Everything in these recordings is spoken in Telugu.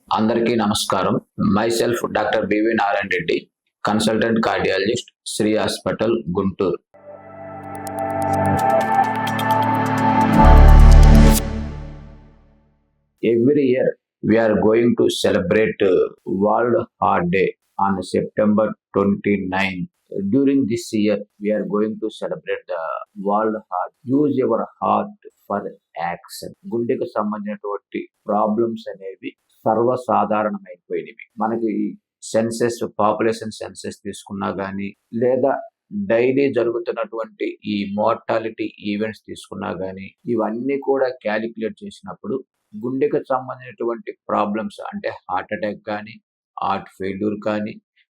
అందరికీ నమస్కారం. Myself doctor BV Narayana Reddy, consultant cardiologist, Shri hospital, Guntur. Every year we are going to celebrate World Heart Day on September 29. During this year, we are going to celebrate the World Heart. Use your heart for action. గుండెకు సంబంధించినటువంటి ప్రాబ్లమ్స్ అనేవి సర్వసాధారణమైపోయినవి. మనకి పాపులేషన్ సెన్సెస్ తీసుకున్నా కానీ, లేదా డైలీ జరుగుతున్నటువంటి ఈ మోర్టాలిటీ ఈవెంట్స్ తీసుకున్నా కానీ, ఇవన్నీ కూడా క్యాలిక్యులేట్ చేసినప్పుడు గుండెకు సంబంధించినటువంటి ప్రాబ్లమ్స్ అంటే హార్ట్ అటాక్ కానీ, హార్ట్ ఫెయిల్యూర్ కానీ,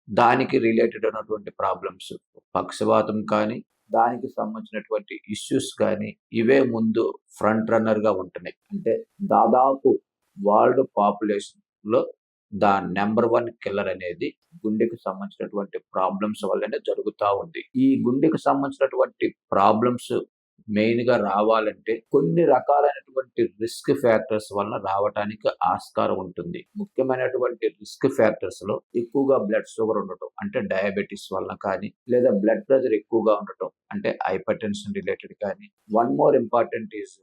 దానికి రిలేటెడ్ అయినటువంటి ప్రాబ్లమ్స్ పక్షవాతం కానీ, దానికి సంబంధించినటువంటి ఇష్యూస్ కానీ, ఇవే ముందు ఫ్రంట్ రన్నర్గా ఉంటున్నాయి. అంటే దాదాపు వరల్డ్ పాపులేషన్లో నెంబర్ 1 కిల్లర్ అనేది గుండెకు సంబంధించినటువంటి ప్రాబ్లమ్స్ వల్లనే జరుగుతూ ఉంది. ఈ గుండెకు సంబంధించినటువంటి ప్రాబ్లమ్స్ మెయిన్ గా రావాలంటే కొన్ని రకాలైనటువంటి రిస్క్ ఫ్యాక్టర్స్ వల్ల రావడానికి ఆస్కారం ఉంటుంది. ముఖ్యమైనటువంటి రిస్క్ ఫ్యాక్టర్స్ లో ఎక్కువగా బ్లడ్ షుగర్ ఉండటం అంటే డయాబెటీస్ వల్ల కానీ, లేదా బ్లడ్ ప్రెషర్ ఎక్కువగా ఉండటం అంటే హైపర్ టెన్షన్ రిలేటెడ్ కానీ, one more important is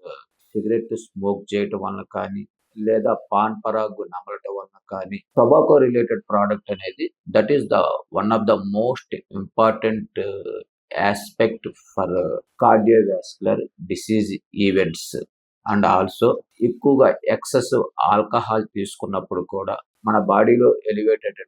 cigarette smoke చేయటం వల్ల కానీ, లేదా పాన్ పరాగు నమలటం వల్ల కానీ, టొబాకో రిలేటెడ్ ప్రోడక్ట్ అనేది that is the one of the most important aspect for cardiovascular disease events. And also ఎక్కువగా ఎక్సెసివ్ ఆల్కహాల్ తీసుకున్నప్పుడు కూడా మన బాడీలో ఎలివేటెడ్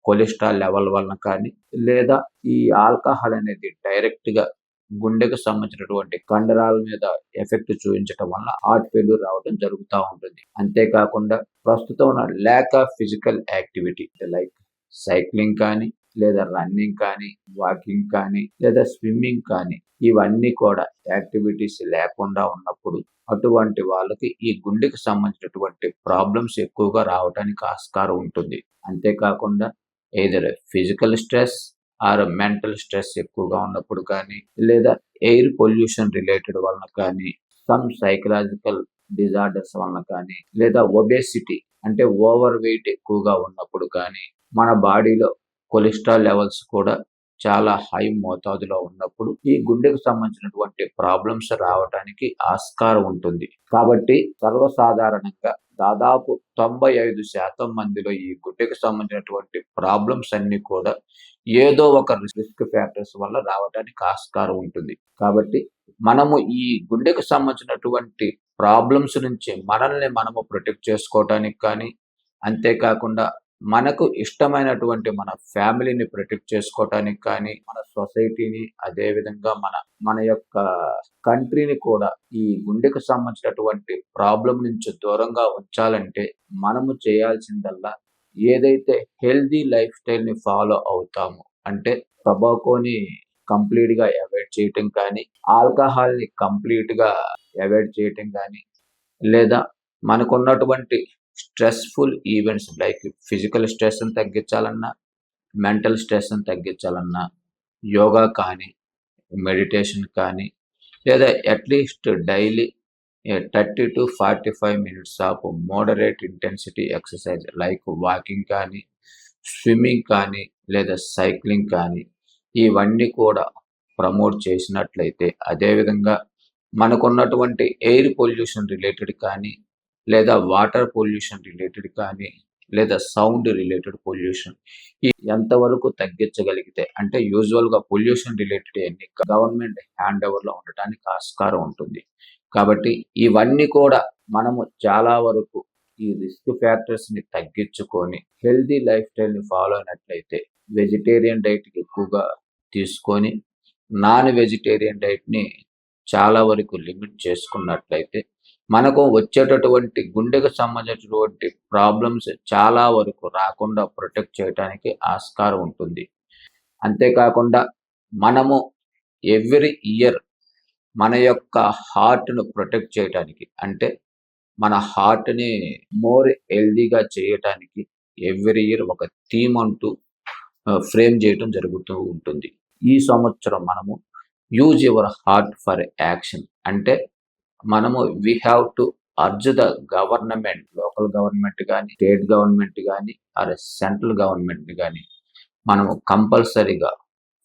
కొలెస్ట్రాల్ లెవెల్ వలన కానీ, లేదా ఈ ఆల్కహాల్ అనేది డైరెక్ట్ గా గుండెకు సంబంధించినటువంటి కండరాల మీద ఎఫెక్ట్ చూపించడం వల్ల హార్ట్ ఫెయిల్యూర్ రావడం జరుగుతూ ఉంటుంది. అంతేకాకుండా ప్రస్తుతం ఉన్న lack of physical activity like cycling కానీ, లేదా రన్నింగ్ కానీ, వాకింగ్ కానీ, లేదా స్విమ్మింగ్ కానీ, ఇవన్నీ కూడా యాక్టివిటీస్ లేకుండా ఉన్నప్పుడు అటువంటి వాళ్ళకి ఈ గుండెకి సంబంధించినటువంటి ప్రాబ్లమ్స్ ఎక్కువగా రావడానికి ఆస్కారం ఉంటుంది. అంతేకాకుండా ఏదైనా physical stress or mental stress ఎక్కువగా ఉన్నప్పుడు కానీ, లేదా ఎయిర్ పొల్యూషన్ రిలేటెడ్ వలన కానీ, సమ్ సైకలాజికల్ డిజార్డర్స్ వలన కానీ, లేదా ఒబేసిటీ అంటే ఓవర్ వెయిట్ ఎక్కువగా ఉన్నప్పుడు కానీ, మన బాడీలో కొలెస్ట్రాల్ లెవెల్స్ కూడా చాలా హై మోతాదులో ఉన్నప్పుడు ఈ గుండెకు సంబంధించినటువంటి ప్రాబ్లమ్స్ రావడానికి ఆస్కారం ఉంటుంది. కాబట్టి సర్వసాధారణంగా దాదాపు 95% మందిలో ఈ గుండెకు సంబంధించినటువంటి ప్రాబ్లమ్స్ అన్ని కూడా ఏదో ఒక రిస్క్ ఫ్యాక్టర్స్ వల్ల రావడానికి ఆస్కారం ఉంటుంది. కాబట్టి మనము ఈ గుండెకు సంబంధించినటువంటి ప్రాబ్లమ్స్ నుంచి మనల్ని మనము ప్రొటెక్ట్ చేసుకోవటానికి కానీ, అంతేకాకుండా మనకు ఇష్టమైనటువంటి మన ఫ్యామిలీని ప్రొటెక్ట్ చేసుకోవటానికి కానీ, మన సొసైటీని, అదేవిధంగా మన యొక్క కంట్రీని కూడా ఈ గుండెకు సంబంధించినటువంటి ప్రాబ్లం నుంచి దూరంగా ఉంచాలంటే మనము చేయాల్సిందల్లా ఏదైతే హెల్దీ లైఫ్ స్టైల్ని ఫాలో అవుతాము అంటే టొబాకోని కంప్లీట్గా అవాయిడ్ చేయటం కానీ, ఆల్కహాల్ని కంప్లీట్గా అవాయిడ్ చేయటం కానీ, లేదా మనకున్నటువంటి స్ట్రెస్ఫుల్ ఈవెంట్స్ లైక్ ఫిజికల్ స్ట్రెస్ని తగ్గించాలన్నా, మెంటల్ స్ట్రెస్ని తగ్గించాలన్నా యోగా కానీ, మెడిటేషన్ కానీ, లేదా at least daily 30 to 45 minutes of moderate intensity exercise like walking కానీ, స్విమ్మింగ్ కానీ, లేదా సైక్లింగ్ కానీ, ఇవన్నీ కూడా ప్రమోట్ చేసినట్లయితే, అదేవిధంగా మనకున్నటువంటి ఎయిర్ పొల్యూషన్ రిలేటెడ్ కానీ, లేదా వాటర్ పొల్యూషన్ రిలేటెడ్ కానీ, లేదా సౌండ్ రిలేటెడ్ పొల్యూషన్ ఎంతవరకు తగ్గించగలిగితే అంటే యూజువల్గా పొల్యూషన్ రిలేటెడ్ అన్ని గవర్నమెంట్ హ్యాండ్ ఓవర్లో ఉండటానికి ఆస్కారం ఉంటుంది. కాబట్టి ఇవన్నీ కూడా మనము చాలా వరకు ఈ రిస్క్ ఫ్యాక్టర్స్ని తగ్గించుకొని హెల్దీ లైఫ్ స్టైల్ని ఫాలో అయినట్లయితే, వెజిటేరియన్ డైట్ ఎక్కువగా తీసుకొని నాన్ వెజిటేరియన్ డైట్ని చాలా వరకు లిమిట్ చేసుకున్నట్లయితే మనకు వచ్చేటటువంటి గుండెకు సంబంధించినటువంటి ప్రాబ్లమ్స్ చాలా వరకు రాకుండా ప్రొటెక్ట్ చేయడానికి ఆస్కారం ఉంటుంది. అంతేకాకుండా మనము ఎవ్రీ ఇయర్ మన యొక్క హార్ట్ను ప్రొటెక్ట్ చేయడానికి అంటే మన హార్ట్ని మోర్ హెల్దీగా చేయటానికి ఎవ్రీ ఇయర్ ఒక థీమ్ అంటూ ఫ్రేమ్ చేయటం జరుగుతూ ఉంటుంది. ఈ సంవత్సరం మనము use your heart for action అంటే మనము we have to urge the government, local government కానీ, స్టేట్ గవర్నమెంట్ కానీ, ఆర్ సెంట్రల్ గవర్నమెంట్ కానీ మనము కంపల్సరీగా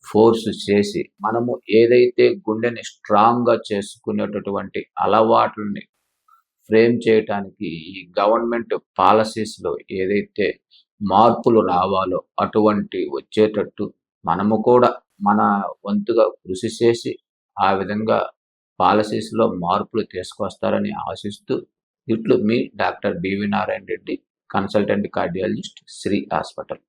ఫోర్స్ చేసి మనము ఏదైతే గుండెని స్ట్రాంగ్గా చేసుకునేటటువంటి అలవాట్లని ఫ్రేమ్ చేయటానికి ఈ గవర్నమెంట్ పాలసీస్లో ఏదైతే మార్పులు రావాలో అటువంటి వచ్చేటట్టు మనము కూడా మన వంతుగా కృషి చేసి ఆ విధంగా పాలసీస్లో మార్పులు తీసుకొస్తారని ఆశిస్తూ ఇట్లు మీ doctor BV Narayana Reddy, consultant cardiologist, Shri hospital.